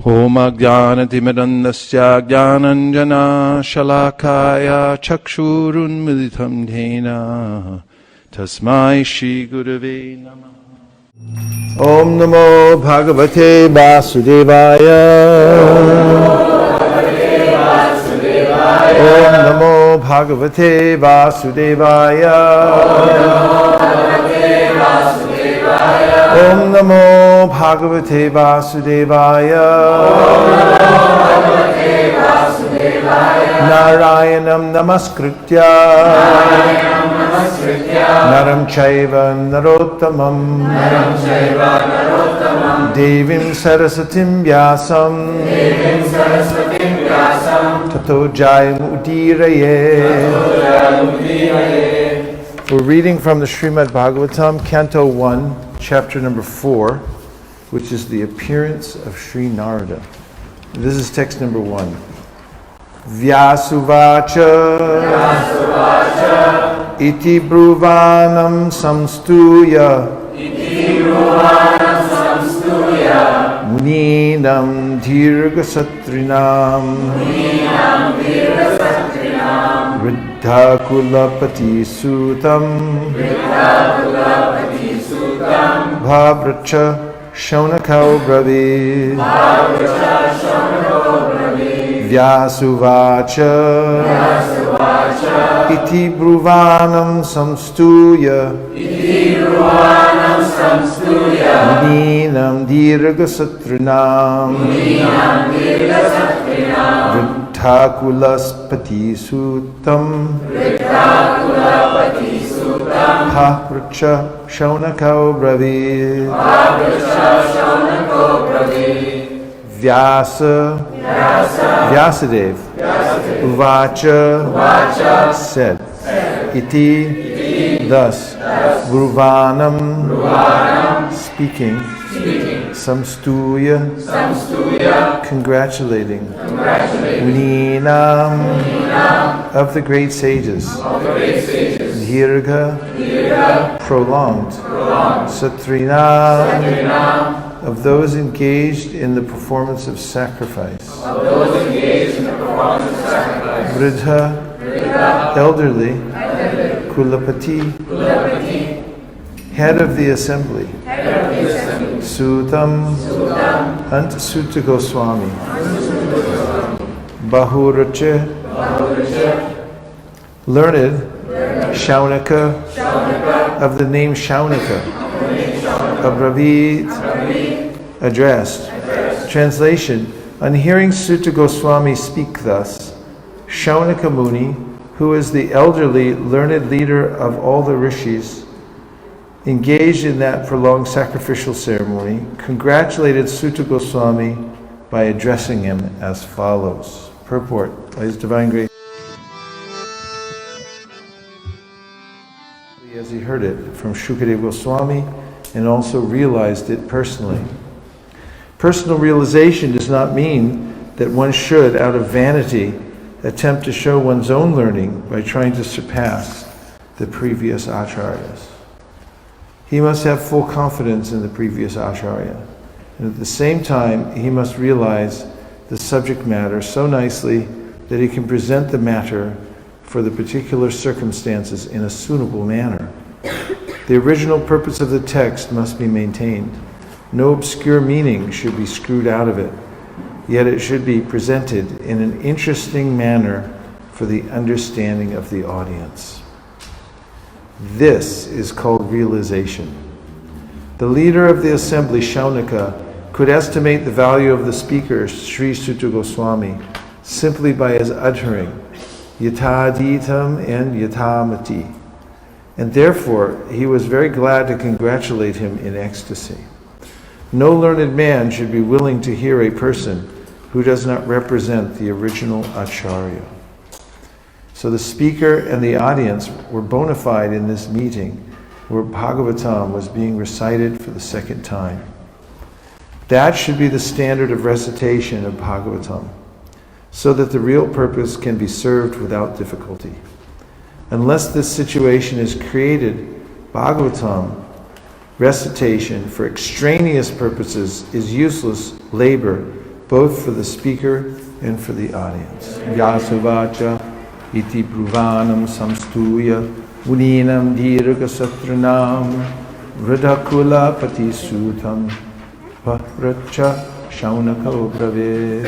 Om Ajnanatimidandasya Jnananjana Shalakaya Chakshurun Militam Dhena Tasmai Shri Gurave Namah. Om Namo Bhagavate Vasudevaya. Om Namo Bhagavate Vasudevaya. Om Namo Bhagavate Vasudevaya. Narayanam Namaskritya Naram Chaiva Narottamam Devim Sarasatim Vyasam Tato Jayamudiraye. We're reading from the Srimad Bhagavatam, Canto 1, Chapter number 4, which is the appearance of Sri Narada. This is text number 1. Vyasuvacha iti bruvanam samstuya muninam dirghasatrinam Riddha kulapati sutam Bhavracha shaunakau bravid Vyasuvacha iti bruvanam samstuya Muninam dirghasatrinam Vriddhakulaspati sutam Bhavracha shaunakau bravid Vyasadeva Uvacha said Iti thus Bruvanam speaking Samstuya congratulating Muninam of the great sages Dirgha prolonged Satrinam of those engaged in the performance of sacrifice. Vridha, elderly. Kulapati, head of the assembly. Sutam, unto suta-goswami. Bahuracha, learned. Shaunaka, of the name Shaunaka. Abravid, addressed. Translation: on hearing Suta-Goswami speak thus, Shaunaka Muni, who is the elderly, learned leader of all the rishis, engaged in that prolonged sacrificial ceremony, congratulated Suta-Goswami by addressing him as follows. Purport by His Divine Grace. As he heard it from Shukadeva Goswami and also realized it personally. Personal realization does not mean that one should, out of vanity, attempt to show one's own learning by trying to surpass the previous acharyas. He must have full confidence in the previous acharya, and at the same time he must realize the subject matter so nicely that he can present the matter for the particular circumstances in a suitable manner. The original purpose of the text must be maintained. No obscure meaning should be screwed out of it, yet it should be presented in an interesting manner for the understanding of the audience. This is called realization. The leader of the assembly, Shaunaka, could estimate the value of the speaker, Sri Suta-Goswami, simply by his uttering Yataditam and Yatamati. And therefore, he was very glad to congratulate him in ecstasy. No learned man should be willing to hear a person who does not represent the original acharya. So the speaker and the audience were bona fide in this meeting where Bhagavatam was being recited for the second time. That should be the standard of recitation of Bhagavatam, so that the real purpose can be served without difficulty. Unless this situation is created, Bhagavatam recitation for extraneous purposes is useless labor both for the speaker and for the audience. Vyasavacha iti bruvanam samstuya uninam dirga satranam vridhakula patisutam vahracha shaunaka brave.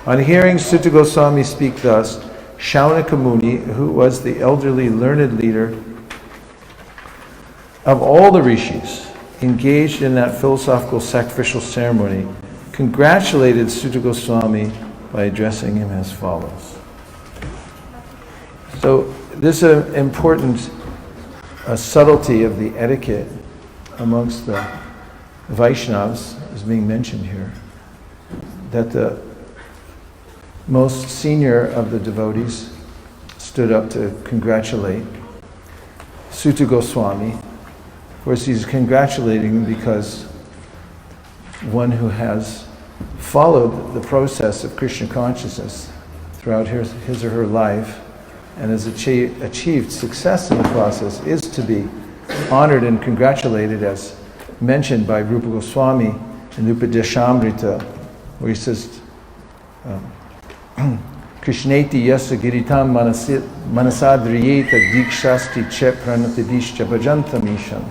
On hearing Suta-goswami speak thus, Shaunaka Muni, who was the elderly learned leader of all the rishis engaged in that philosophical sacrificial ceremony, congratulated Suta-goswami by addressing him as follows. So this is an important subtlety of the etiquette amongst the Vaishnavas is being mentioned here, that the most senior of the devotees stood up to congratulate Suta-goswami. Of course, he's congratulating him because one who has followed the process of Krishna consciousness throughout his or her life and has achieved success in the process is to be honored and congratulated, as mentioned by Rupa Goswami in Upadeshamrita, where he says, Krishneti yasa giritam manasadriyeta dikshasti che pranatidishcha bhajantamisham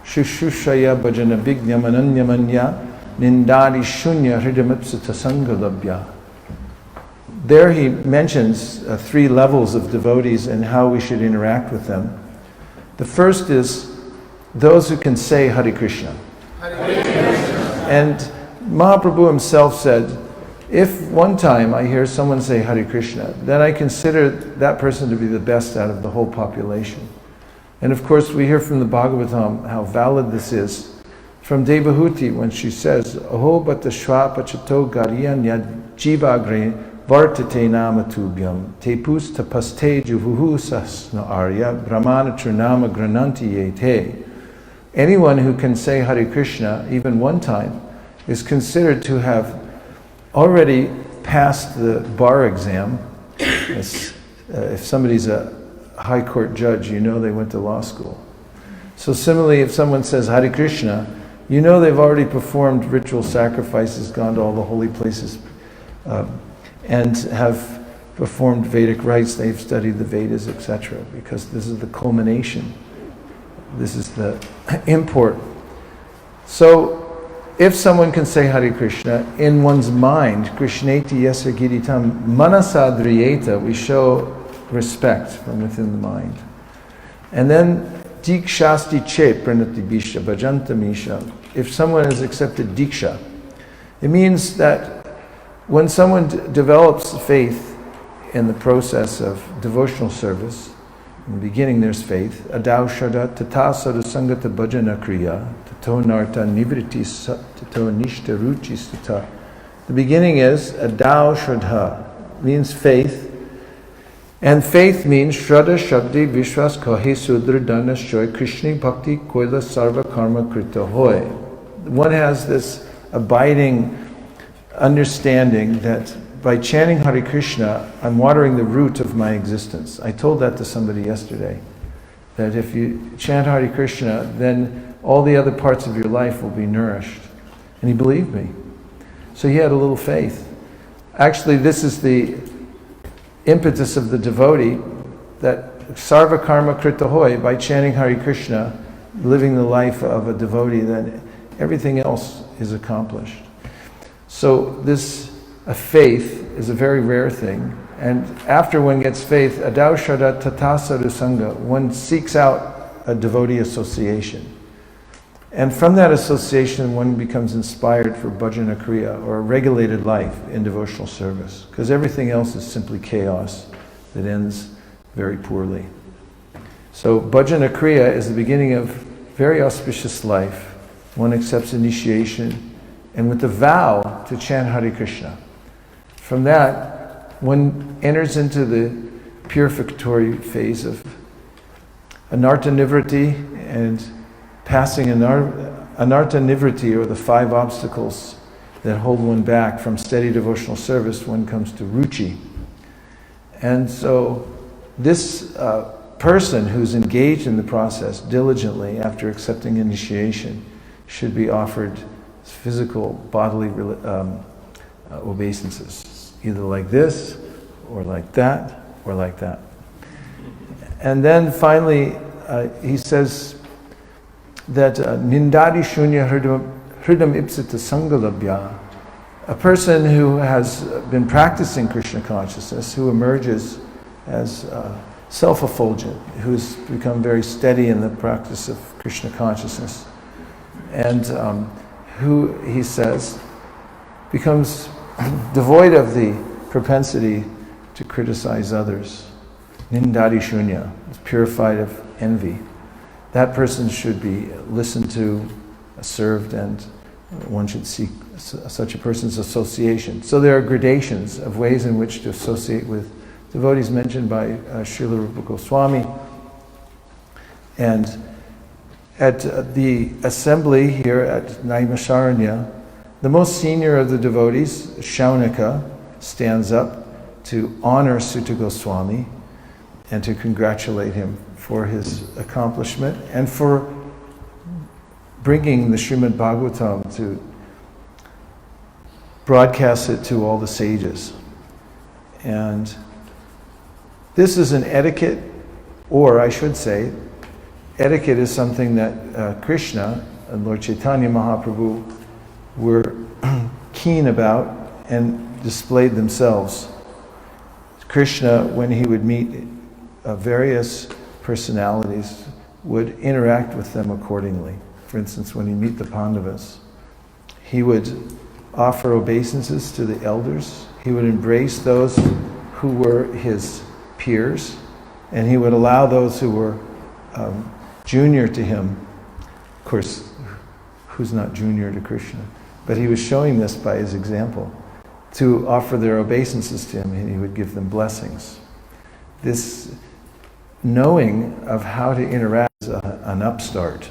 shushushaya bhajana bhigyam ananyamanya nindari shunya hridamipsita sangalabhya. There he mentions 3 levels of devotees and how we should interact with them. The first is those who can say Hare Krishna. Hare Krishna. And Mahaprabhu himself said, if one time I hear someone say Hare Krishna, then I consider that person to be the best out of the whole population. And of course we hear from the Bhagavatam how valid this is from Devahuti when she says, Aho bata shva pachato gariyan yad jivagre vartate nama tubhyam tepus tapaste juvuhu sasna arya brahmana trunama grananti yete. Anyone who can say Hare Krishna even one time is considered to have already passed the bar exam. If somebody's a high court judge, you know they went to law school. So similarly, if someone says Hare Krishna, you know they've already performed ritual sacrifices, gone to all the holy places, and have performed Vedic rites, they've studied the Vedas, etc. Because this is the culmination. This is the import. So, if someone can say Hare Krishna in one's mind, Krishneti yasa giritam manasadriyeta, we show respect from within the mind. And then dikshasti che pranatibisha bhajantamisha. If someone has accepted diksha, it means that when someone develops faith in the process of devotional service, in the beginning there's faith, adau shada tata sadhusangata bhajana kriya tato narta nivriti tato nishta ruchi stata. The beginning is adau shraddha, means faith, and faith means shraddha shabdi vishwas kahe sudra dana shoy krishni bhakti koila sarva karma krita hoy. One has this abiding understanding that by chanting Hare Krishna, I'm watering the root of my existence. I told that to somebody yesterday, that if you chant Hare Krishna, then all the other parts of your life will be nourished. And he believed me. So he had a little faith. Actually, this is the impetus of the devotee, that sarva karma krita hoy, by chanting Hare Krishna, living the life of a devotee, then everything else is accomplished. So this a faith is a very rare thing, and after one gets faith, adau shraddha tata sadhusanga, one seeks out a devotee association, and from that association one becomes inspired for bhajana kriya, or a regulated life in devotional service, because everything else is simply chaos that ends very poorly. So bhajana kriya is the beginning of very auspicious life. One accepts initiation, and with the vow to chant Hare Krishna. From that, one enters into the purificatory phase of anartha nivriti, and passing anartha nivriti, or the 5 obstacles that hold one back from steady devotional service, one comes to ruchi. And so this person who's engaged in the process diligently after accepting initiation should be offered physical, bodily obeisances, either like this, or like that, or like that. And then finally, he says that nindadi shunya hridam ipsita sangalabhya, a person who has been practicing Krishna consciousness, who emerges as self-effulgent, who's become very steady in the practice of Krishna consciousness, and who, he says, becomes devoid of the propensity to criticize others. Nindadi shunya, is purified of envy. That person should be listened to, served, and one should seek such a person's association. So there are gradations of ways in which to associate with devotees mentioned by Srila Rupa Goswami. And at the assembly here at Naimisharanya, the most senior of the devotees, Shaunika, stands up to honor Suta-goswami and to congratulate him for his accomplishment and for bringing the Srimad Bhagavatam to broadcast it to all the sages. And this is an etiquette, or I should say, etiquette is something that Krishna and Lord Chaitanya Mahaprabhu were keen about and displayed themselves. Krishna, when he would meet various personalities, would interact with them accordingly. For instance, when he meet the Pandavas, he would offer obeisances to the elders. He would embrace those who were his peers, and he would allow those who were junior to him. Of course, who's not junior to Krishna? But he was showing this by his example, to offer their obeisances to him, and he would give them blessings. This knowing of how to interact is an upstart.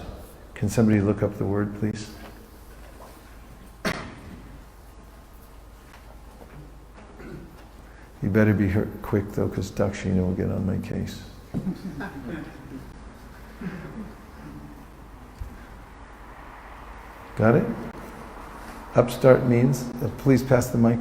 Can somebody look up the word, please? You better be quick, though, because Dakshina will get on my case. Got it? Upstart means, please pass the mic.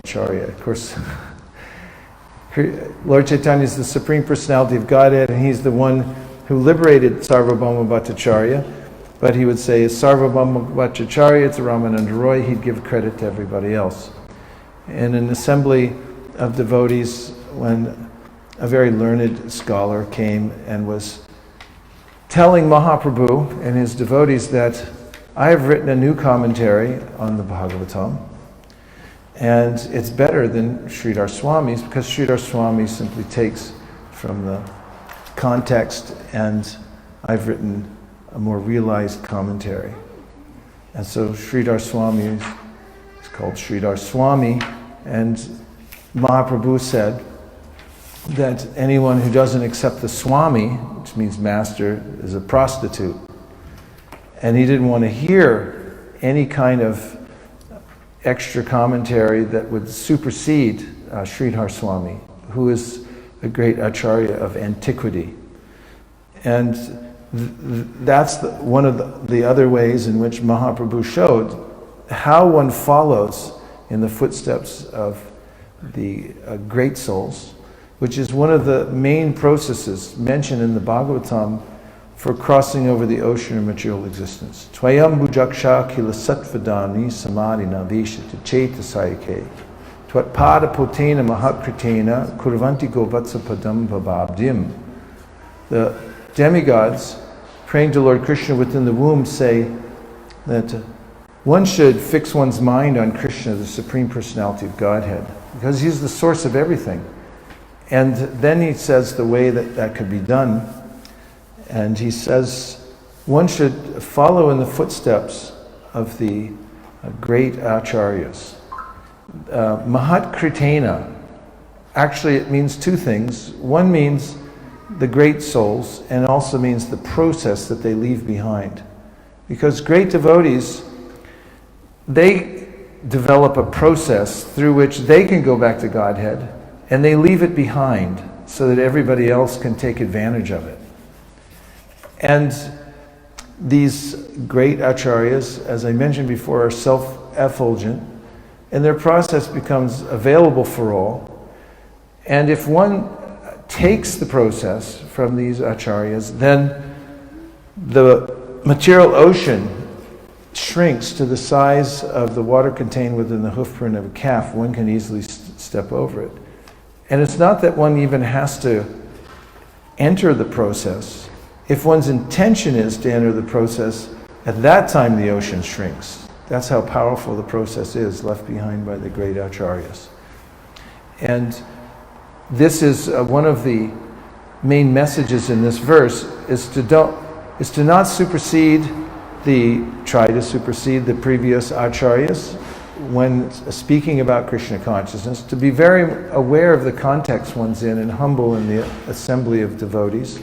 Acharya. Of course, Lord Chaitanya is the Supreme Personality of Godhead, and he's the one who liberated Sarvabhauma Bhattacharya. But he would say, Sarvabhauma Bhattacharya to Ramananda Roy, he'd give credit to everybody else. In an assembly of devotees, when a very learned scholar came and was telling Mahaprabhu and his devotees that I have written a new commentary on the Bhagavatam, and it's better than Sridhar Swami's, because Sridhar Swami simply takes from the context, and I've written a more realized commentary. And so Sridhar Swami is called Sridhar Swami, and Mahaprabhu said that anyone who doesn't accept the Swami, which means master, is a prostitute. And he didn't want to hear any kind of extra commentary that would supersede Sridhar Swami, who is a great acharya of antiquity. And that's one of the other ways in which Mahaprabhu showed how one follows in the footsteps of the great souls, which is one of the main processes mentioned in the Bhagavatam for crossing over the ocean of material existence. Tvayam bujaksha kila sattvadani samadhina veshita chetasayake tvatpada potena mahakritena kurvanti govatsa padam vabhabdim. The demigods praying to Lord Krishna within the womb say that one should fix one's mind on Krishna, the Supreme Personality of Godhead, because he's the source of everything. And then he says the way that that could be done. And he says one should follow in the footsteps of the great acharyas. Mahat Kritena, actually it means two things. One means the great souls, and also means the process that they leave behind. Because great devotees, they develop a process through which they can go back to Godhead, and they leave it behind so that everybody else can take advantage of it. And these great acharyas, as I mentioned before, are self-effulgent, and their process becomes available for all. And if one takes the process from these acharyas, then the material ocean shrinks to the size of the water contained within the hoofprint of a calf. One can easily step over it. And it's not that one even has to enter the process. If one's intention is to enter the process, at that time the ocean shrinks. That's how powerful the process is left behind by the great acharyas. And this is one of the main messages in this verse, is to not try to supersede the previous acharyas when speaking about Krishna consciousness, to be very aware of the context one's in and humble in the assembly of devotees.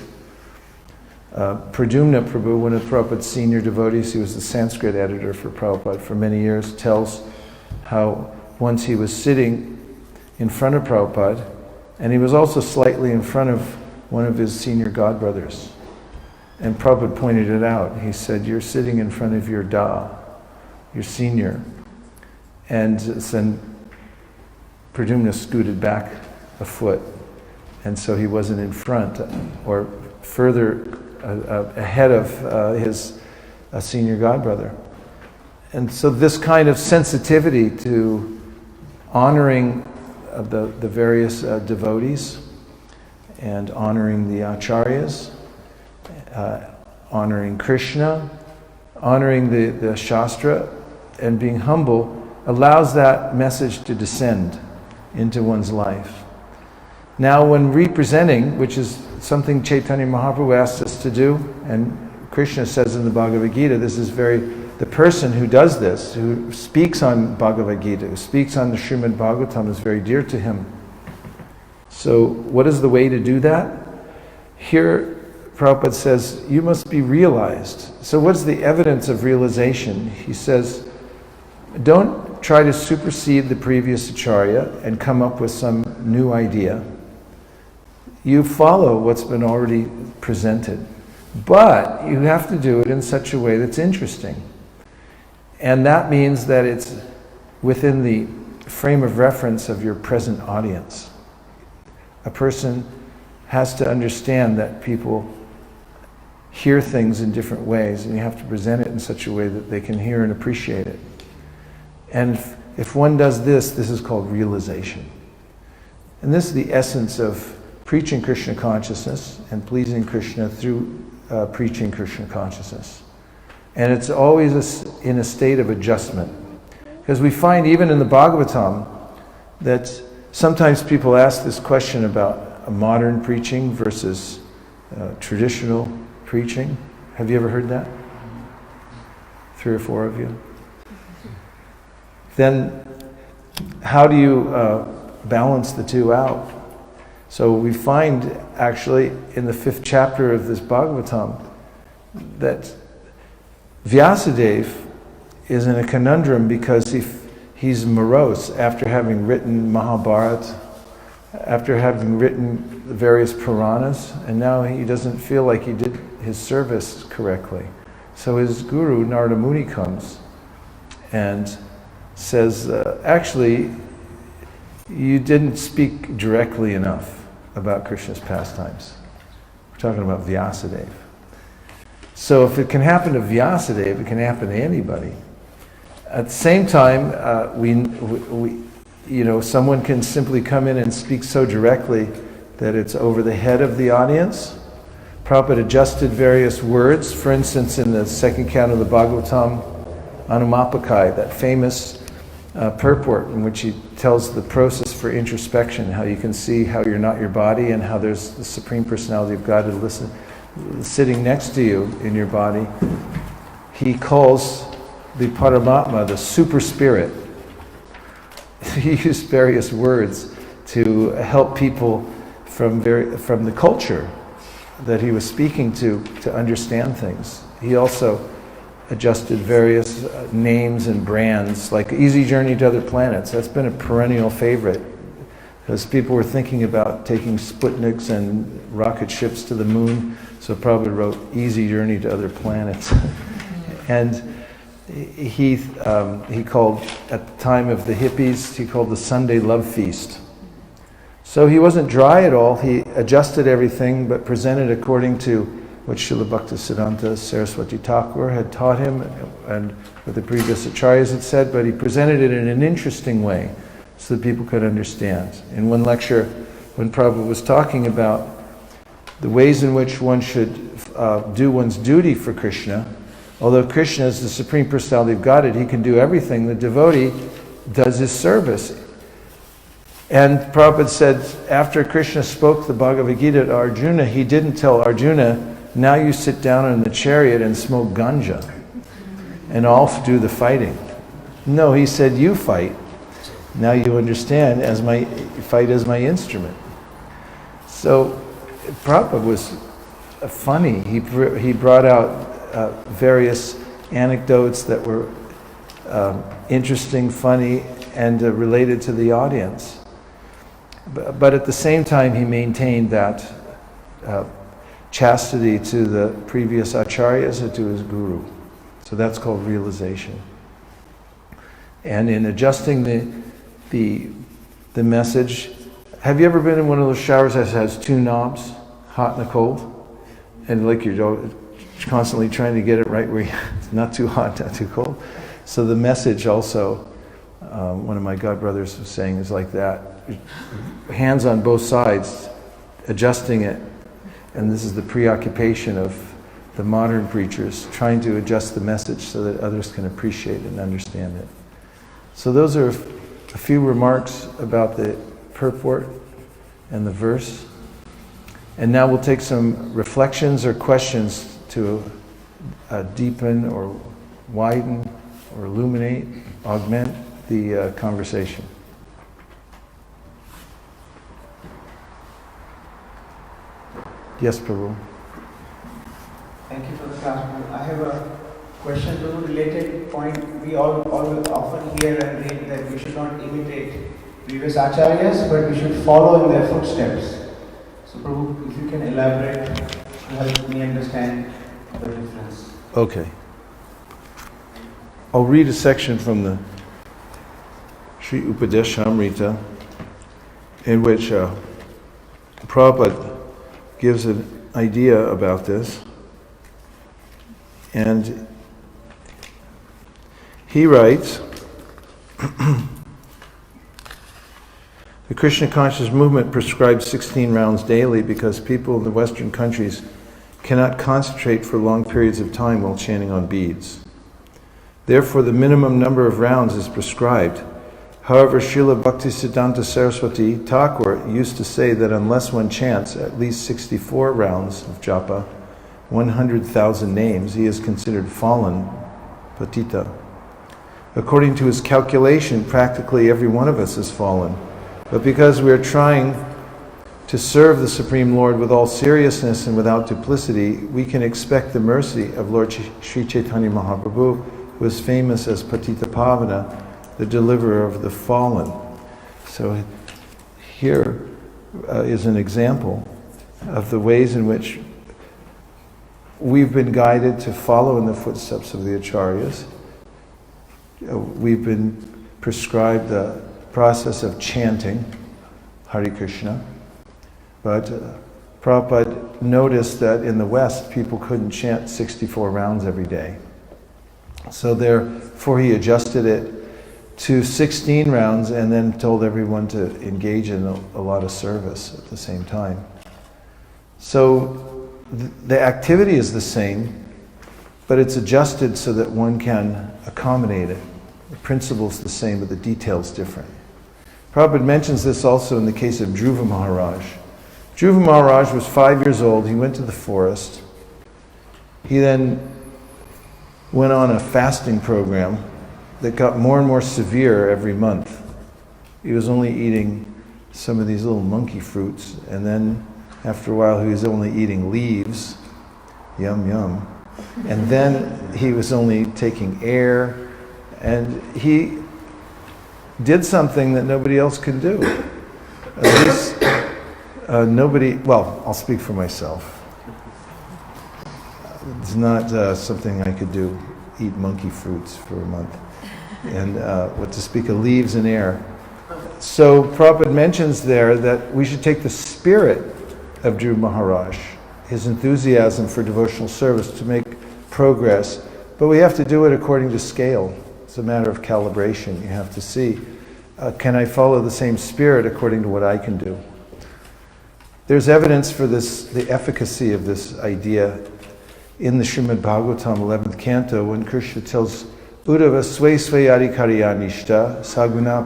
Pradyumna Prabhu, one of Prabhupada's senior devotees, he was the Sanskrit editor for Prabhupada for many years, tells how once he was sitting in front of Prabhupada, and he was also slightly in front of one of his senior godbrothers. And Prabhupada pointed it out. He said, "You're sitting in front of your Da, your senior." And then Pradyumna scooted back a foot, and so he wasn't in front or further ahead of his senior godbrother. And so this kind of sensitivity to honoring the various devotees and honoring the acharyas, honoring Krishna, honoring the Shastra, and being humble allows that message to descend into one's life. Now when representing, which is something Chaitanya Mahaprabhu asked us to do, and Krishna says in the Bhagavad Gita, the person who does this, who speaks on Bhagavad Gita, who speaks on the Srimad Bhagavatam, is very dear to him. So what is the way to do that? Here Prabhupada says, you must be realized. So what's the evidence of realization? He says, don't try to supersede the previous acharya and come up with some new idea. You follow what's been already presented. But you have to do it in such a way that's interesting. And that means that it's within the frame of reference of your present audience. A person has to understand that people hear things in different ways, and you have to present it in such a way that they can hear and appreciate it. And if one does this is called realization. And this is the essence of preaching Krishna consciousness and pleasing Krishna through preaching Krishna consciousness. And it's always in a state of adjustment. Because we find even in the Bhagavatam that sometimes people ask this question about modern preaching versus traditional preaching. Have you ever heard that? 3 or 4 of you? Then how do you balance the two out? So we find actually in the 5th chapter of this Bhagavatam that Vyasadeva is in a conundrum because he's morose after having written Mahabharata, after having written the various Puranas, and now he doesn't feel like he did his service correctly. So his guru, Narada Muni, comes and says, actually, you didn't speak directly enough. about Krishna's pastimes. We're talking about Vyasadeva. So if it can happen to Vyasadeva, it can happen to anybody. At the same time, someone can simply come in and speak so directly that it's over the head of the audience. Prabhupada adjusted various words. For instance, in the second canto of the Bhagavatam, Anumapakai, that famous purport in which he tells the process for introspection, how you can see how you're not your body and how there's the Supreme Personality of God sitting next to you in your body. He calls the Paramatma the super spirit. He used various words to help people from the culture that he was speaking to understand things. He also adjusted various names and brands, like Easy Journey to Other Planets. That's been a perennial favorite, because people were thinking about taking Sputniks and rocket ships to the moon, so Prabhupada wrote Easy Journey to Other Planets. And he called, at the time of the hippies, he called the Sunday Love Feast. So he wasn't dry at all. He adjusted everything, but presented according to what Srila Bhaktisiddhanta Saraswati Thakur had taught him and what the previous acharyas had said, but he presented it in an interesting way so that people could understand. In one lecture, when Prabhupada was talking about the ways in which one should do one's duty for Krishna, although Krishna is the Supreme Personality of Godhead, he can do everything. The devotee does his service. And Prabhupada said, after Krishna spoke the Bhagavad Gita to Arjuna, he didn't tell Arjuna, now you sit down in the chariot and smoke ganja, and I'll do the fighting. No, he said, you fight. Now you understand, fight as my instrument. So Prabhupada was funny. He brought out various anecdotes that were interesting, funny, and related to the audience. But at the same time, he maintained that chastity to the previous acharyas and to his guru. So that's called realization. And in adjusting the message, have you ever been in one of those showers that has two knobs, hot and cold? And like you're constantly trying to get it right where it's not too hot, not too cold. So the message also, one of my godbrothers was saying, is like that. Hands on both sides, adjusting it. And this is the preoccupation of the modern preachers, trying to adjust the message so that others can appreciate it and understand it. So those are a few remarks about the purport and the verse. And now we'll take some reflections or questions to deepen or widen or illuminate, augment the conversation. Yes, Prabhu. Thank you for the class. I have a question to a related point. We all often hear and read that we should not imitate previous acharyas, but we should follow in their footsteps. So Prabhu, if you can elaborate to help me understand the difference. Okay. I'll read a section from the Sri Upadeshamrita in which Prabhupada gives an idea about this. And he writes, the Krishna conscious movement prescribes 16 rounds daily because people in the Western countries cannot concentrate for long periods of time while chanting on beads. Therefore, the minimum number of rounds is prescribed. However, Srila Bhaktisiddhanta Saraswati Thakur used to say that unless one chants at least 64 rounds of japa, 100,000 names, he is considered fallen, patita. According to his calculation, practically every one of us is fallen. But because we are trying to serve the Supreme Lord with all seriousness and without duplicity, we can expect the mercy of Lord Sri Chaitanya Mahaprabhu, who is famous as Patita Pavana, the deliverer of the fallen. So here is an example of the ways in which we've been guided to follow in the footsteps of the acharyas. We've been prescribed the process of chanting Hare Krishna. But Prabhupada noticed that in the West, people couldn't chant 64 rounds every day. So therefore he adjusted it to 16 rounds and then told everyone to engage in a lot of service at the same time. So the activity is the same, but it's adjusted so that one can accommodate it. The principle's the same, but the detail's different. Prabhupada mentions this also in the case of Dhruva Maharaj. Dhruva Maharaj was 5 years old. He went to the forest. He then went on a fasting program that got more and more severe every month. He was only eating some of these little monkey fruits, and then after a while he was only eating leaves, yum yum, and then he was only taking air, and he did something that nobody else could do. At least I'll speak for myself. It's not something I could do, eat monkey fruits for a month. And what to speak of leaves and air. So Prabhupada mentions there that we should take the spirit of Dhruva Maharaj, his enthusiasm for devotional service, to make progress, but we have to do it according to scale. It's a matter of calibration. You have to see, can I follow the same spirit according to what I can do? There's evidence for this, the efficacy of this idea in the Srimad Bhagavatam 11th canto, when Krishna tells Uddhava sve sve adhikariyanishta saguna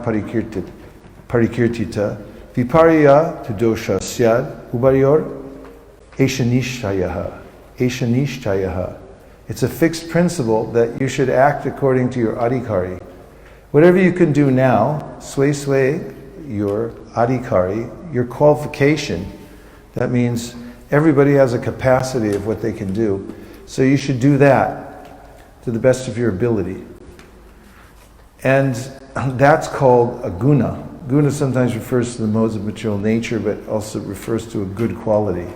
parikirtita viparya tu dosha syad ubariyor eshanishtayaha. Eshanishtayaha. It's a fixed principle that you should act according to your adhikari. Whatever you can do now, sve sve, your adhikari, your qualification, that means everybody has a capacity of what they can do. So you should do that to the best of your ability. And that's called a guna. Guna sometimes refers to the modes of material nature, but also refers to a good quality.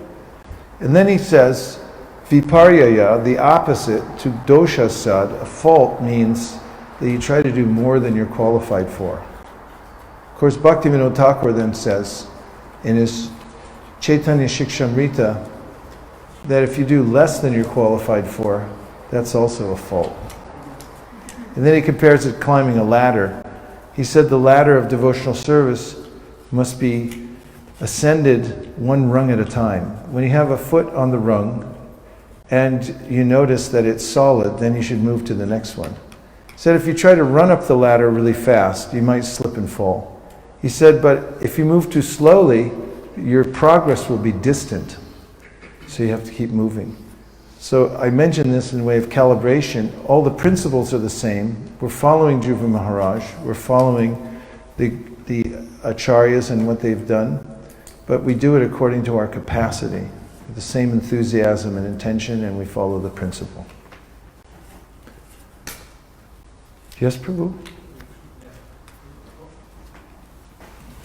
And then he says, viparyaya, the opposite to dosha sad, a fault, means that you try to do more than you're qualified for. Of course, Bhaktivinoda Thakur then says in his Chaitanya Shikshamrita that if you do less than you're qualified for, that's also a fault. And then he compares it to climbing a ladder. He said the ladder of devotional service must be ascended one rung at a time. When you have a foot on the rung and you notice that it's solid, then you should move to the next one. He said if you try to run up the ladder really fast, you might slip and fall. He said, but if you move too slowly, your progress will be distant. So you have to keep moving. So I mentioned this in a way of calibration. All the principles are the same. We're following Dhruva Maharaj. We're following the acharyas and what they've done. But we do it according to our capacity, with the same enthusiasm and intention, and we follow the principle. Yes, Prabhu?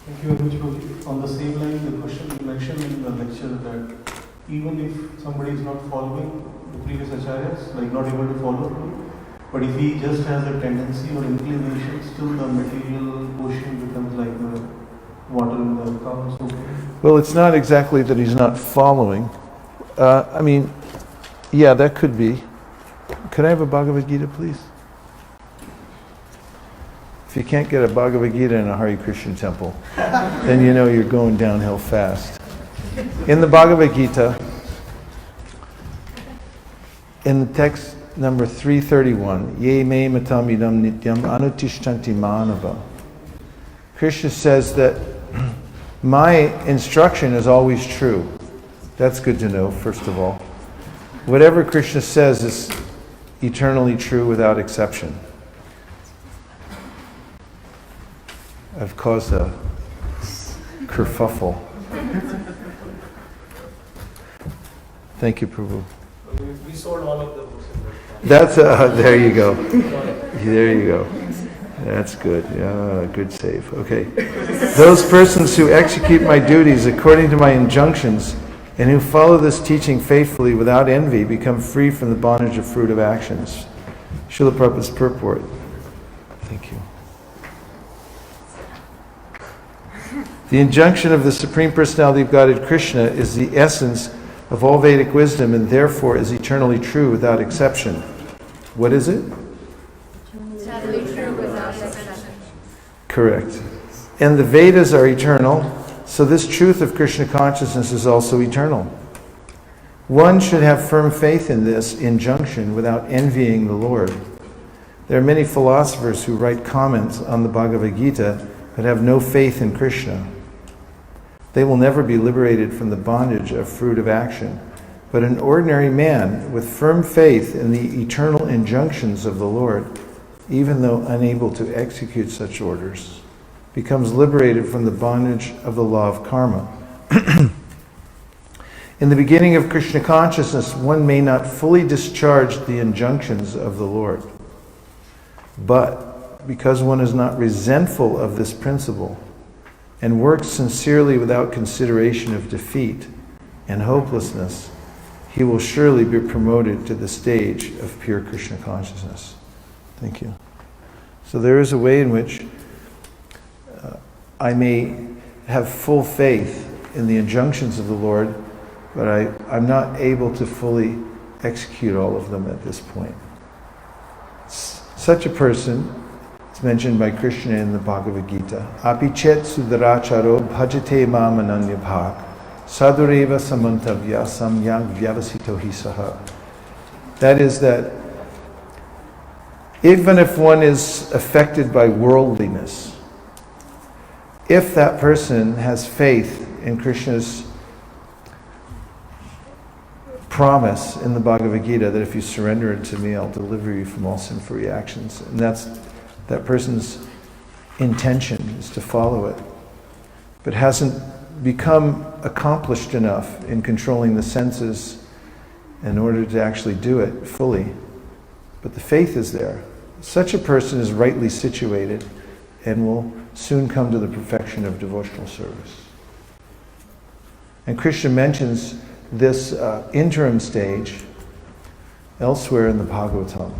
Thank you very much, Prabhuji. On the same line, the question you mentioned in the lecture that even if somebody is not following the previous acharyas, like not able to follow, but if he just has a tendency or inclination, still the material portion becomes like the water in the cow. So well, it's not exactly that he's not following. Yeah, that could be. Could I have a Bhagavad Gita, please? If you can't get a Bhagavad Gita in a Hare Krishna temple, then you know you're going downhill fast. In the Bhagavad Gita, in the text number 331, Ye me matam idam nityam anutishtanti manava, Krishna says that my instruction is always true. That's good to know, first of all. Whatever Krishna says is eternally true without exception. I've caused a kerfuffle. Thank you, Prabhu. We sold all of the books in that. That's there you go. There you go. That's good. Yeah, good save. Okay. Those persons who execute my duties according to my injunctions and who follow this teaching faithfully without envy become free from the bondage of fruit of actions. Srila Prabhupada's purport. Thank you. The injunction of the Supreme Personality of Godhead Krishna is the essence of all Vedic wisdom and therefore is eternally true without exception. What is it? Eternally true without exception. Correct. And the Vedas are eternal, so this truth of Krishna consciousness is also eternal. One should have firm faith in this injunction without envying the Lord. There are many philosophers who write comments on the Bhagavad Gita but have no faith in Krishna. They will never be liberated from the bondage of fruit of action. But an ordinary man with firm faith in the eternal injunctions of the Lord, even though unable to execute such orders, becomes liberated from the bondage of the law of karma. In the beginning of Krishna consciousness, one may not fully discharge the injunctions of the Lord. But because one is not resentful of this principle and works sincerely without consideration of defeat and hopelessness, he will surely be promoted to the stage of pure Krishna consciousness. Thank you. So there is a way in which I may have full faith in the injunctions of the Lord, but I'm not able to fully execute all of them at this point. Such a person is mentioned by Krishna in the Bhagavad Gita. Api chet sudaracharo bhajate mam ananyabhak sadureva samantavya samyak vyavasito hi saha. That is that even if one is affected by worldliness, if that person has faith in Krishna's promise in the Bhagavad Gita that if you surrender it to me, I'll deliver you from all sinful reactions. And that's that person's intention is to follow it, but hasn't become accomplished enough in controlling the senses in order to actually do it fully. But the faith is there. Such a person is rightly situated and will soon come to the perfection of devotional service. And Krishna mentions this interim stage elsewhere in the Bhagavatam,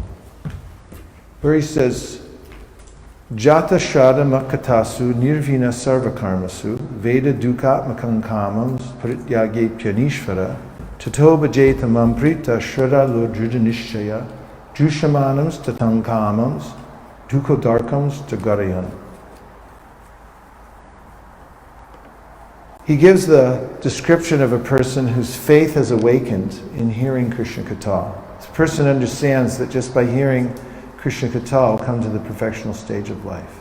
where he says, Jata shada makatasu nirvina sarvakarmasu veda dukatmakam kamams prityage pyanishvara tato bhajeta mamprita shraddha lodrujanishchaya jushamanams tatang kamams dukodarkams tagarayan. He gives the description of a person whose faith has awakened in hearing Krishna Katha. This person understands that just by hearing Krishna Katha will come to the perfectional stage of life.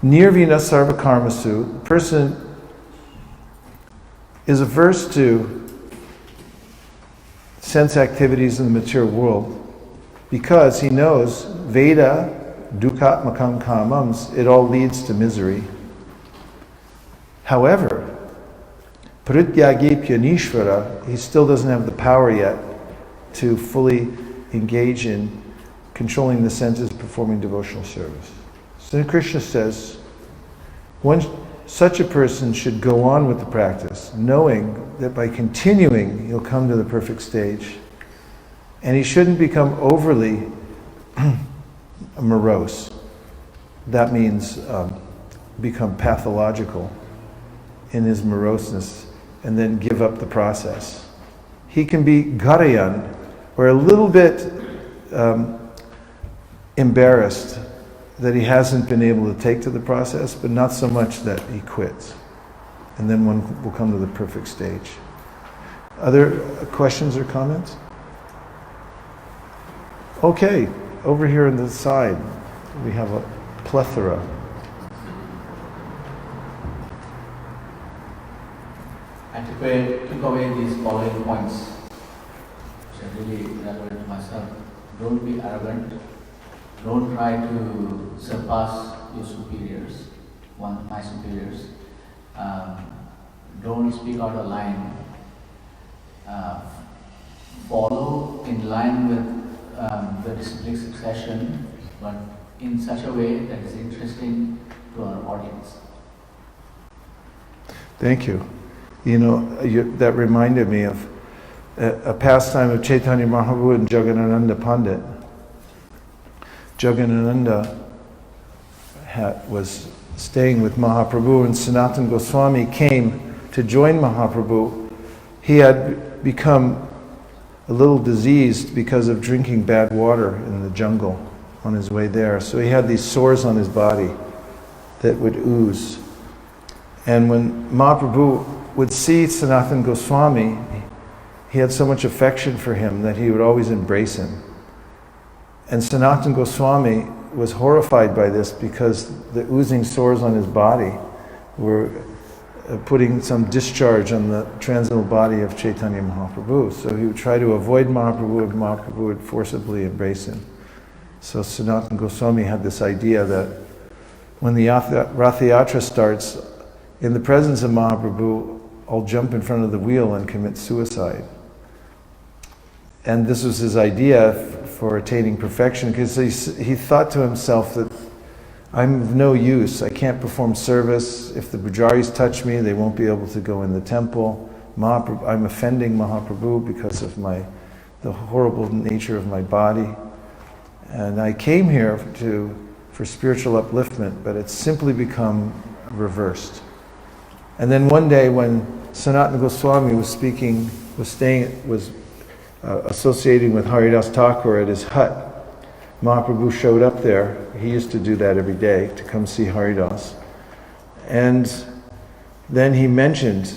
Nirvina sarva karmasu, the person is averse to sense activities in the material world because he knows Veda, dukatmakam kamams, it all leads to misery. However, Prityage Pyanishvara, he still doesn't have the power yet to fully engage in controlling the senses, performing devotional service. So Krishna says, such a person should go on with the practice, knowing that by continuing, he'll come to the perfect stage. And he shouldn't become overly morose. That means become pathological in his moroseness and then give up the process. He can be garayan, or a little bit embarrassed that he hasn't been able to take to the process, but not so much that he quits. And then one will come to the perfect stage. Other questions or comments? Okay, over here on the side, we have a plethora. I took away these following points, which I really elaborated to myself. Don't be arrogant. Don't try to surpass your superiors, my superiors. Don't speak out of line. Follow in line with the disciplinary succession, but in such a way that is interesting to our audience. Thank you. You know, that reminded me of a pastime of Chaitanya Mahaprabhu and Jagadananda Pandit. Jagadananda was staying with Mahaprabhu, and Sanatana Goswami came to join Mahaprabhu. He had become a little diseased because of drinking bad water in the jungle on his way there. So he had these sores on his body that would ooze. And when Mahaprabhu would see Sanatana Goswami, he had so much affection for him that he would always embrace him. And Sanatana Goswami was horrified by this because the oozing sores on his body were putting some discharge on the transcendental body of Chaitanya Mahaprabhu. So he would try to avoid Mahaprabhu, and Mahaprabhu would forcibly embrace him. So Sanatana Goswami had this idea that when the Ratha Yatra starts, in the presence of Mahaprabhu, I'll jump in front of the wheel and commit suicide. And this was his idea for attaining perfection, because he thought to himself that I'm of no use. I can't perform service. If the pujaris touch me, they won't be able to go in the temple. I'm offending Mahaprabhu because of the horrible nature of my body. And I came here for spiritual upliftment, but it's simply become reversed. And then one day when Sanatana Goswami was associating with Haridas Thakur at his hut, Mahaprabhu showed up there. He used to do that every day, to come see Haridas. And then he mentioned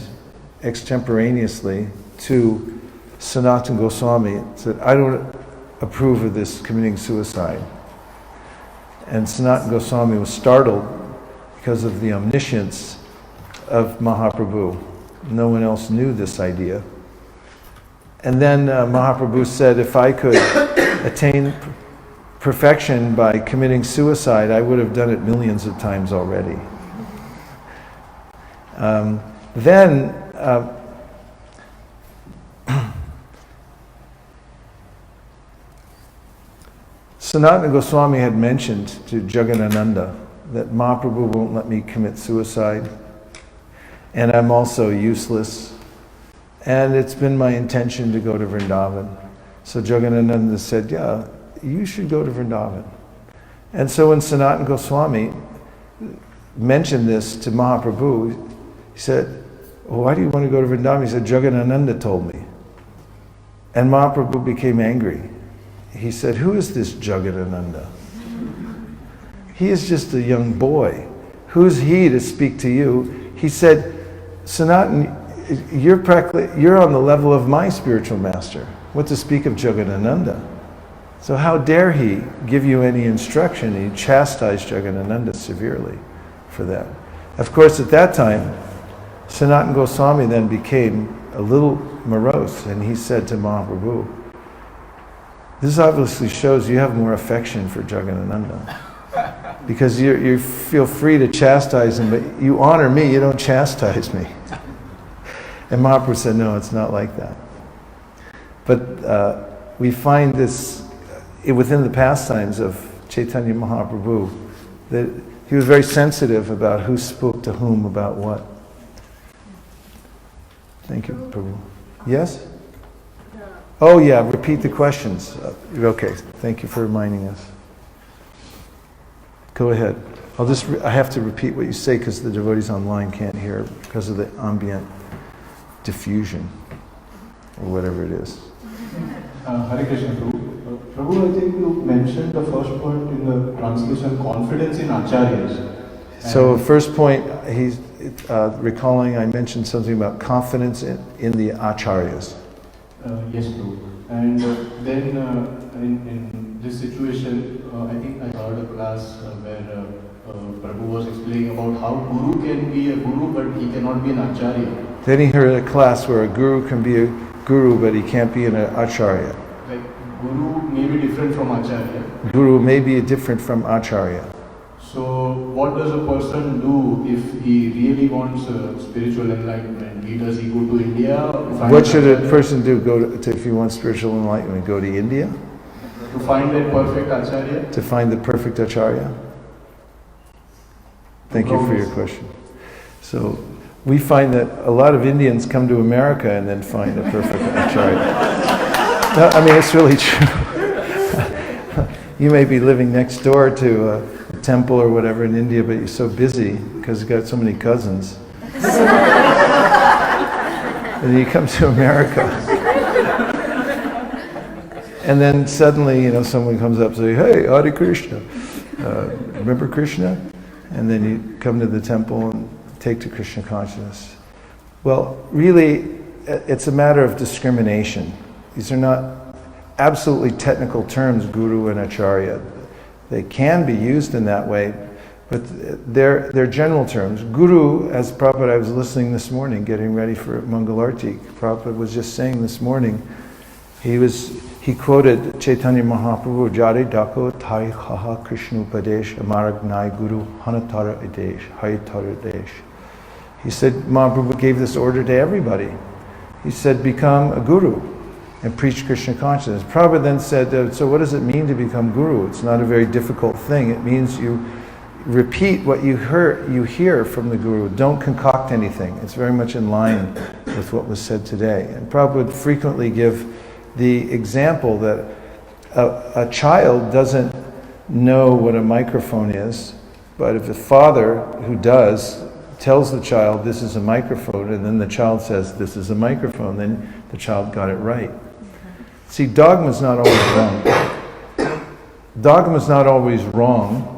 extemporaneously to Sanatana Goswami, said, I don't approve of this committing suicide. And Sanatana Goswami was startled because of the omniscience of Mahaprabhu. No one else knew this idea. And then Mahaprabhu said, if I could attain perfection by committing suicide, I would have done it millions of times already. Then Sanatana Goswami had mentioned to Jagadananda that Mahaprabhu won't let me commit suicide, and I'm also useless, and it's been my intention to go to Vrindavan. So Jagadananda said, yeah, you should go to Vrindavan. And so when Sanatana Goswami mentioned this to Mahaprabhu, he said, well, why do you want to go to Vrindavan? He said, Jagadananda told me. And Mahaprabhu became angry. He said, who is this Jagadananda? He is just a young boy. Who's he to speak to you? He said, Sanatana, you're on the level of my spiritual master. What to speak of Jagadananda? So how dare he give you any instruction? He chastised Jagadananda severely for that. Of course, at that time, Sanatana Goswami then became a little morose, and he said to Mahaprabhu, this obviously shows you have more affection for Jagadananda, because you feel free to chastise him, but you honor me, you don't chastise me. And Mahaprabhu said, no, it's not like that. But we find this within the pastimes of Chaitanya Mahaprabhu, that he was very sensitive about who spoke to whom about what. Thank you, Prabhu. Yes? Oh yeah, repeat the questions. Okay, thank you for reminding us. Go ahead. I have to repeat what you say because the devotees online can't hear because of the ambient diffusion, or whatever it is. Hare Krishna, Prabhu. Prabhu, I think you mentioned the first point in the translation, confidence in acharyas. So first point, he's recalling I mentioned something about confidence in the acharyas. Yes, Prabhu. And then in this situation, I think I heard a class where Prabhu was explaining about how Guru can be a Guru but he cannot be an Acharya. Then he heard a class where a Guru can be a Guru but he can't be an Acharya. Like Guru may be different from Acharya. Guru may be different from Acharya. So what does a person do if he really wants spiritual enlightenment? Does he go to India? What should a person do if he wants spiritual enlightenment? Go to India? To find that perfect Acharya? To find the perfect Acharya? Thank you for your question. So we find that a lot of Indians come to America and then find a perfect Acharya. No, I mean, it's really true. You may be living next door to a temple or whatever in India, but you're so busy because you've got so many cousins. And you come to America. And then suddenly, someone comes up and says, "Hey, Hare Krishna. Remember Krishna?" And then you come to the temple and take to Krishna consciousness. Well, really, it's a matter of discrimination. These are not absolutely technical terms, guru and acharya. They can be used in that way, but they're general terms. Guru, as Prabhupada, I was listening this morning, getting ready for Mangalarti, Prabhupada was just saying this morning, he quoted Chaitanya Mahaprabhu, Jare Dako Thai Haha Krishna Upadesh Amaragnai Guru Hanatara Adesh Hayatara Adesh. He said Mahaprabhu gave this order to everybody. He said, become a guru and preach Krishna consciousness. Prabhupada then said, so what does it mean to become guru? It's not a very difficult thing. It means you repeat what you hear from the guru. Don't concoct anything. It's very much in line with what was said today. And Prabhupada would frequently give the example that a child doesn't know what a microphone is, but if the father who does tells the child this is a microphone, and then the child says this is a microphone, then the child got it right. See, dogma is not always wrong. Dogma is not always wrong.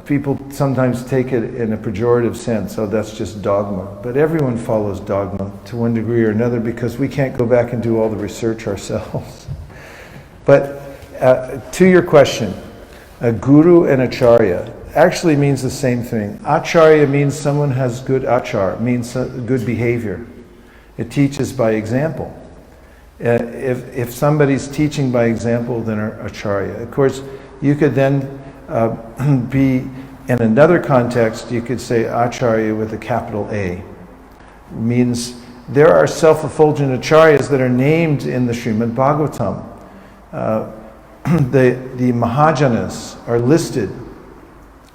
People sometimes take it in a pejorative sense, oh, that's just dogma. But everyone follows dogma to one degree or another because we can't go back and do all the research ourselves. But to your question, a guru and acharya actually means the same thing. Acharya means someone has good achar, means good behavior. It teaches by example. If somebody's teaching by example, then acharya. Of course, you could then be, in another context, you could say acharya with a capital A. Means there are self-effulgent acharyas that are named in the Srimad Bhagavatam. The Mahajanas are listed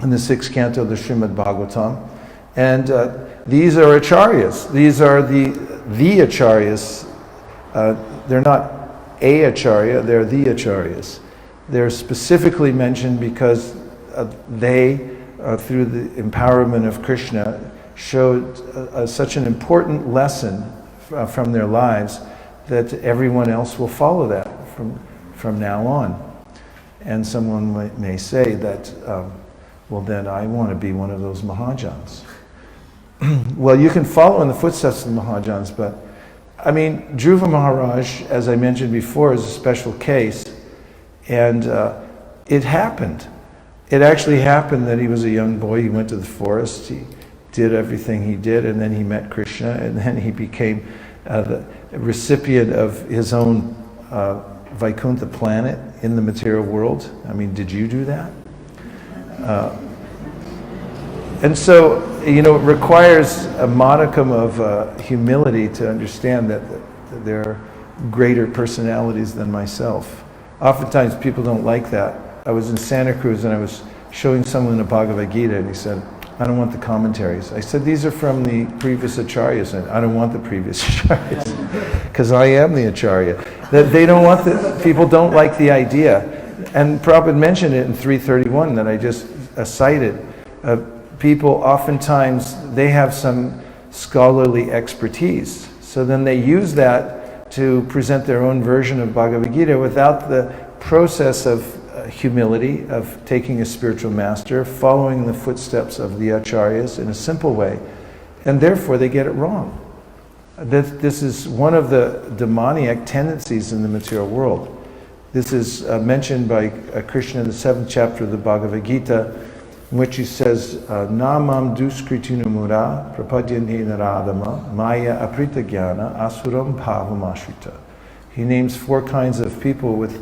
in the 6th canto of the Srimad Bhagavatam. And these are acharyas. These are the acharyas. They're not a acharya, they're the acharyas. They're specifically mentioned because they, through the empowerment of Krishna, showed such an important lesson from their lives that everyone else will follow that from now on. And someone may say that, well then I want to be one of those Mahajans. Well, you can follow in the footsteps of the Mahajans, but I mean, Dhruva Maharaj, as I mentioned before, is a special case. And it happened. It actually happened that he was a young boy. He went to the forest. He did everything he did, and then he met Krishna, and then he became the recipient of his own Vaikuntha planet in the material world. I mean, did you do that? And so, it requires a modicum of humility to understand that there are greater personalities than myself. Oftentimes people don't like that. I was in Santa Cruz and I was showing someone the Bhagavad Gita and he said, I don't want the commentaries. I said, these are from the previous acharyas. And I don't want the previous acharyas because I am the acharya. That they don't want people don't like the idea. And Prabhupada mentioned it in 331 that I just cited. People oftentimes, they have some scholarly expertise. So then they use that to present their own version of Bhagavad Gita without the process of humility, of taking a spiritual master, following the footsteps of the acharyas in a simple way. And therefore they get it wrong. This is one of the demoniac tendencies in the material world. This is mentioned by Krishna in the 7th chapter of the Bhagavad Gita, in which he says, Namam duskritinamura prapadyante naradama maya aprita jnana asuram bhavamashrita. He names 4 kinds of people with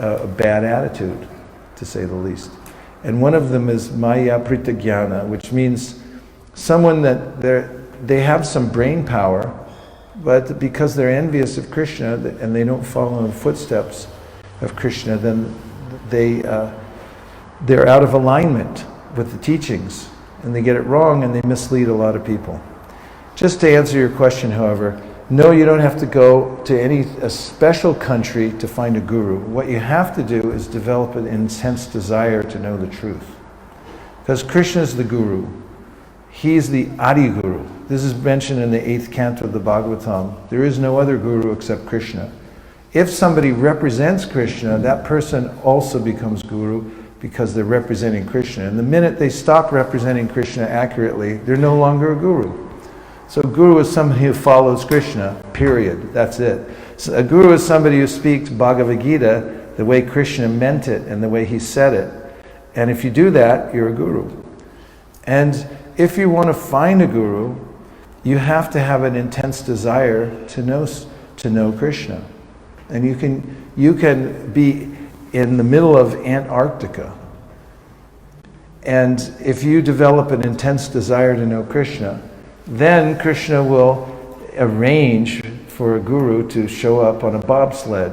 a bad attitude, to say the least. And one of them is maya aprita jnana, which means someone that they have some brain power, but because they're envious of Krishna and they don't follow in the footsteps of Krishna, then they're out of alignment with the teachings and they get it wrong and they mislead a lot of people. Just to answer your question, however, No, you don't have to go to a special country to find a guru. What you have to do is develop an intense desire to know the truth. Because Krishna is the guru. He's the Adi Guru. This is mentioned in the 8th canto of the Bhagavatam. There is no other guru except Krishna. If somebody represents Krishna, that person also becomes guru because they're representing Krishna. And the minute they stop representing Krishna accurately, they're no longer a guru. So a guru is somebody who follows Krishna, period. That's it. So a guru is somebody who speaks Bhagavad Gita the way Krishna meant it and the way he said it. And if you do that, you're a guru. And if you want to find a guru, you have to have an intense desire to know Krishna. And you can be in the middle of Antarctica. And if you develop an intense desire to know Krishna, then Krishna will arrange for a guru to show up on a bobsled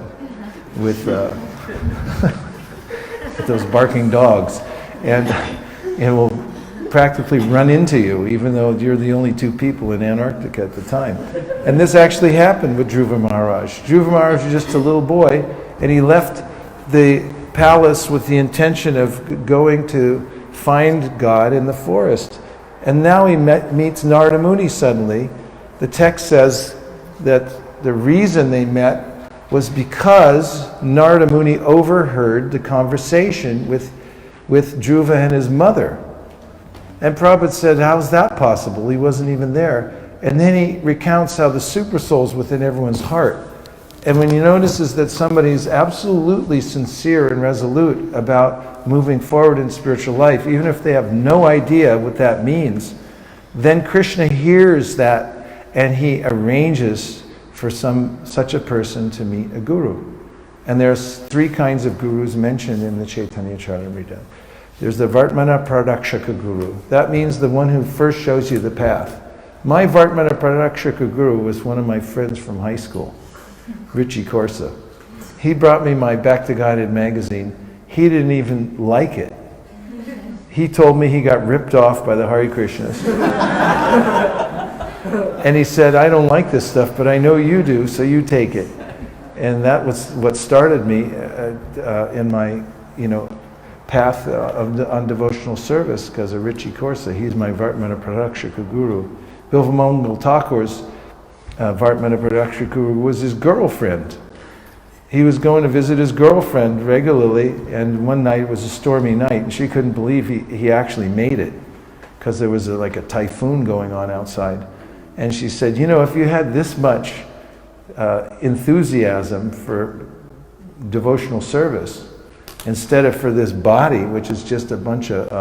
with those barking dogs. And it will practically run into you, even though you're the only 2 people in Antarctica at the time. And this actually happened with Dhruva Maharaj. Dhruva Maharaj was just a little boy, and he left the palace with the intention of going to find God in the forest. And now he meets Narada Muni suddenly. The text says that the reason they met was because Narada Muni overheard the conversation with Dhruva and his mother. And Prabhupada said, how's that possible? He wasn't even there. And then he recounts how the super soul's within everyone's heart. And when he notices that somebody is absolutely sincere and resolute about moving forward in spiritual life, even if they have no idea what that means, then Krishna hears that and he arranges for such a person to meet a guru. And there's 3 kinds of gurus mentioned in the Chaitanya Charitamrita. There's the Vartmana Pradakshaka Guru. That means the one who first shows you the path. My Vartmana Pradakshaka Guru was one of my friends from high school, Richie Corsa. He brought me my Back to Guided magazine. He didn't even like it. He told me he got ripped off by the Hare Krishnas. And he said, I don't like this stuff, but I know you do, so you take it. And that was what started me in my, path on devotional service, because of Richie Corsa. He's my Vartmana Pradakshaka Guru. Bilvamangal Thakur's Vartmana Pradakshaka Guru was his girlfriend. He was going to visit his girlfriend regularly, and one night, it was a stormy night, and she couldn't believe he actually made it, because there was like a typhoon going on outside. And she said, if you had this much enthusiasm for devotional service, instead of for this body, which is just a bunch of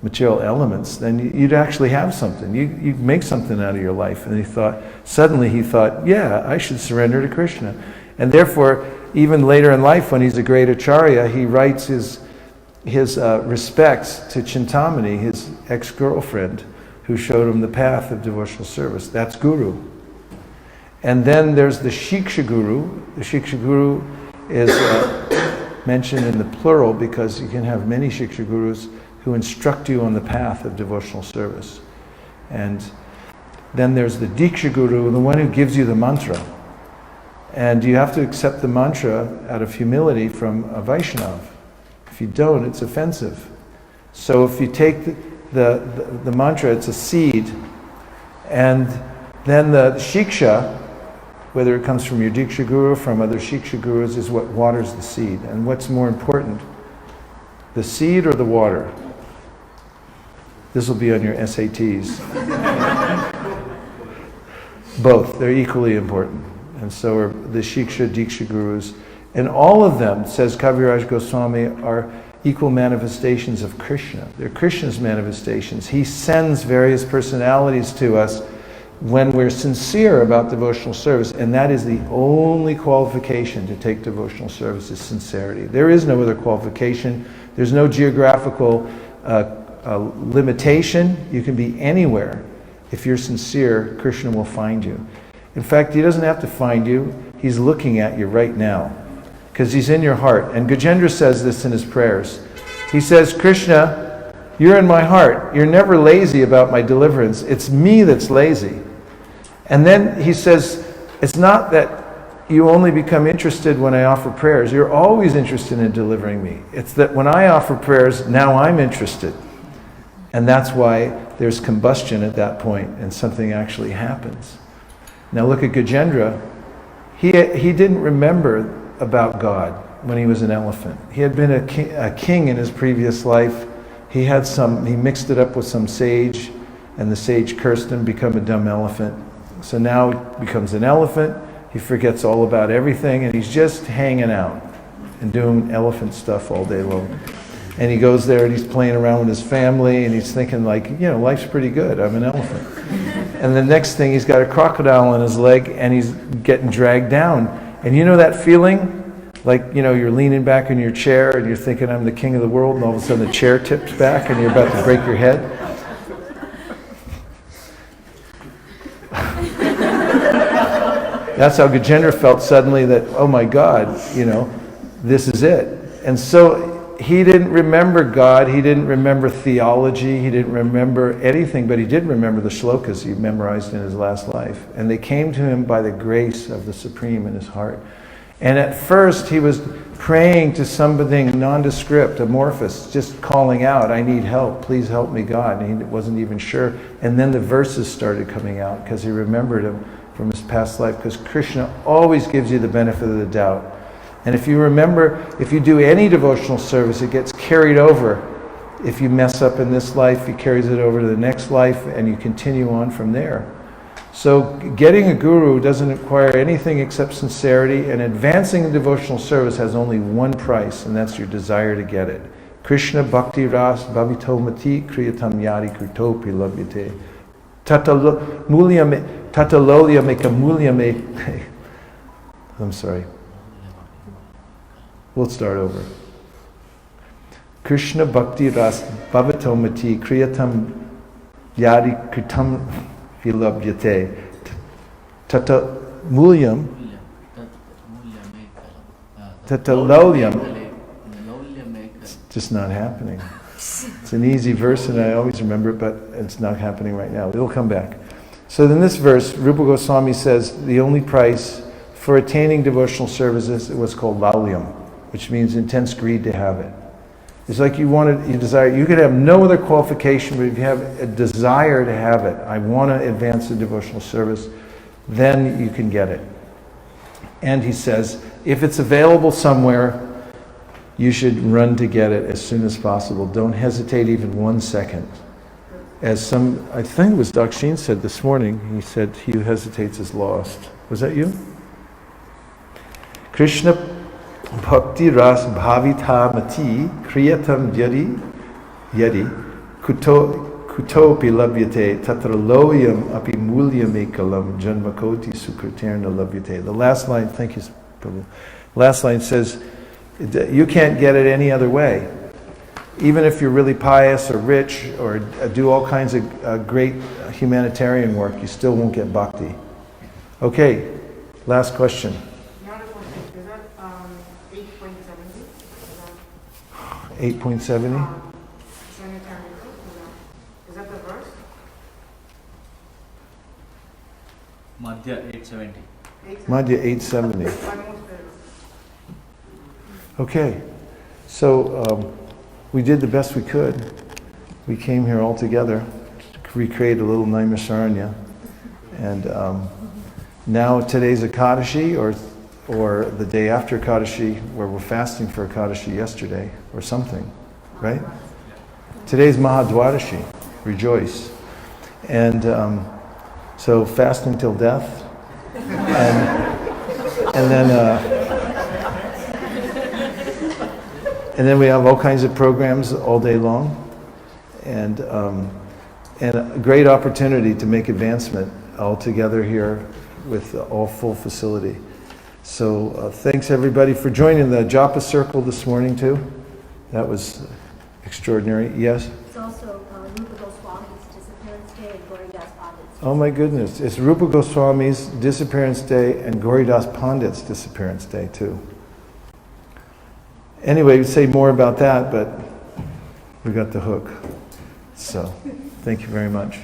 material elements, then you'd actually have something. You'd make something out of your life. And suddenly he thought, yeah, I should surrender to Krishna. And therefore, even later in life, when he's a great acharya, he writes his respects to Chintamani, his ex-girlfriend, who showed him the path of devotional service. That's Guru. And then there's the Shiksha Guru. The Shiksha Guru is mentioned in the plural because you can have many Shiksha Gurus who instruct you on the path of devotional service. And then there's the Diksha Guru, the one who gives you the mantra. And you have to accept the mantra out of humility from a Vaishnava. If you don't, it's offensive. So if you take the mantra, it's a seed, and then the Shiksha, whether it comes from your Diksha Guru or from other Shiksha Gurus, is what waters the seed. And what's more important, the seed or the water? This will be on your SATs. Both, they're equally important. And so are the Shiksha, Diksha Gurus. And all of them, says Kaviraj Goswami, are equal manifestations of Krishna. They're Krishna's manifestations. He sends various personalities to us when we're sincere about devotional service, and that is the only qualification to take devotional service, is sincerity. There is no other qualification. There's no geographical limitation. You can be anywhere. If you're sincere, Krishna will find you. In fact, he doesn't have to find you. He's looking at you right now, because he's in your heart. And Gajendra says this in his prayers. He says, Krishna, you're in my heart. You're never lazy about my deliverance. It's me that's lazy. And then he says, It's not that you only become interested when I offer prayers. You're always interested in delivering me. It's that when I offer prayers, now I'm interested. And that's why there's combustion at that point and something actually happens. Now look at Gajendra. He didn't remember about God when he was an elephant. He had been a king in his previous life. He mixed it up with some sage, and the sage cursed him, become a dumb elephant. So now he becomes an elephant. He forgets all about everything, and he's just hanging out and doing elephant stuff all day long. And he goes there and he's playing around with his family, and he's thinking like, life's pretty good. I'm an elephant. And the next thing, he's got a crocodile on his leg, and he's getting dragged down. And you know that feeling? Like, you're leaning back in your chair, and you're thinking, I'm the king of the world, and all of a sudden the chair tips back, and you're about to break your head. That's how Gajendra felt suddenly, that, oh my God, this is it. And so he didn't remember God, he didn't remember theology, he didn't remember anything, but he did remember the shlokas he memorized in his last life. And they came to him by the grace of the Supreme in his heart. And at first he was praying to something nondescript, amorphous, just calling out, I need help, please help me God. And he wasn't even sure. And then the verses started coming out because he remembered him from his past life, because Krishna always gives you the benefit of the doubt. And if you remember, if you do any devotional service, it gets carried over. If you mess up in this life, he carries it over to the next life, and you continue on from there. So getting a guru doesn't require anything except sincerity, and advancing in devotional service has only one price, and that's your desire to get it. Krishna bhakti ras bhavito mati kriyatam yadi kritopi labhyate. Tatalolya meka mulya me. I'm sorry. We'll start over. Krishna bhakti ras bhavito mati kriyatam yadi kritam vilabhyate. Tata mulyam tatalolyam. It's just not happening. It's an easy verse and I always remember it, but it's not happening right now. It'll come back. So in this verse, Rupa Goswami says the only price for attaining devotional services is what's called laulyam, which means intense greed to have it. It's like you desire, you could have no other qualification, but if you have a desire to have it, I want to advance the devotional service, then you can get it. And he says, if it's available somewhere, you should run to get it as soon as possible. Don't hesitate even 1 second. As I think it was Dakshin said this morning, he said, he who hesitates is lost. Was that you? Krishna bhakti ras bhavita mati kriyatam yadi kutopi labhyate tatra loyam api mulyam ekalam janmakoti sukraterna labhyate. The last line, thank you, Prabhu. Last line says, you can't get it any other way. Even if you're really pious or rich or do all kinds of great humanitarian work, you still won't get bhakti. Okay, last question. Not a question. Is that 8.70? 8.70? Is that the verse? Madhya 870. Madhya 870. Almost there. Okay, so we did the best we could. We came here all together to recreate a little Naimisharanya. And now today's Ekadashi, or the day after Ekadashi, where we're fasting for Ekadashi yesterday, or something, right? Today's Mahadwadashi, rejoice. And so fasting till death. And then we have all kinds of programs all day long, and a great opportunity to make advancement all together here with all full facility. So thanks everybody for joining the Japa Circle this morning too. That was extraordinary. Yes? It's also Rupa Goswami's disappearance day and Gauridas Pandit's. Oh my goodness, it's Rupa Goswami's disappearance day and Gauridas Pandit's disappearance day too. Anyway, we'd say more about that, but we got the hook. So, thank you very much.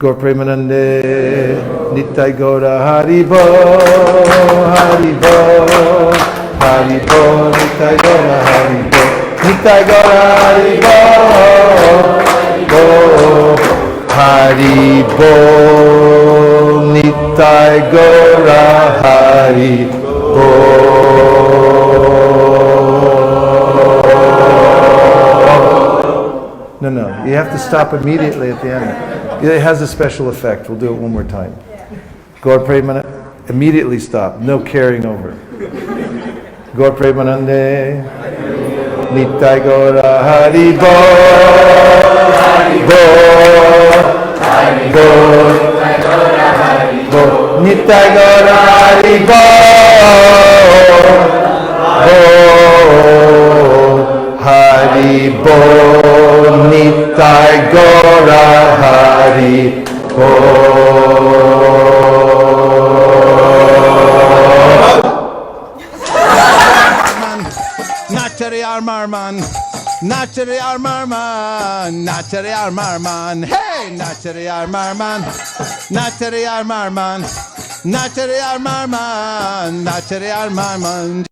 Gaur Premanande Nitai Gaura Haribo, Haribo, Haribo, Nitai Gaura Haribo, Nitai Gaura Haribo, Haribo, Nitai Gaura Haribo. No, you have to stop immediately at the end. It has a special effect. We'll do it one more time. Gaur Premanande, immediately stop. No carrying over. Gaur Premanande, Nitai Gaura Haribo, Haribo, Haribo, Nitai Gaura Haribo, Haribo, Nitai Gaura Haribo. Nachari Armarman, Nachari Armarman, Nachari Armarman, hey, Nachari Armarman, Nachari Armarman, Nachari Armarman, Nachari Armarman.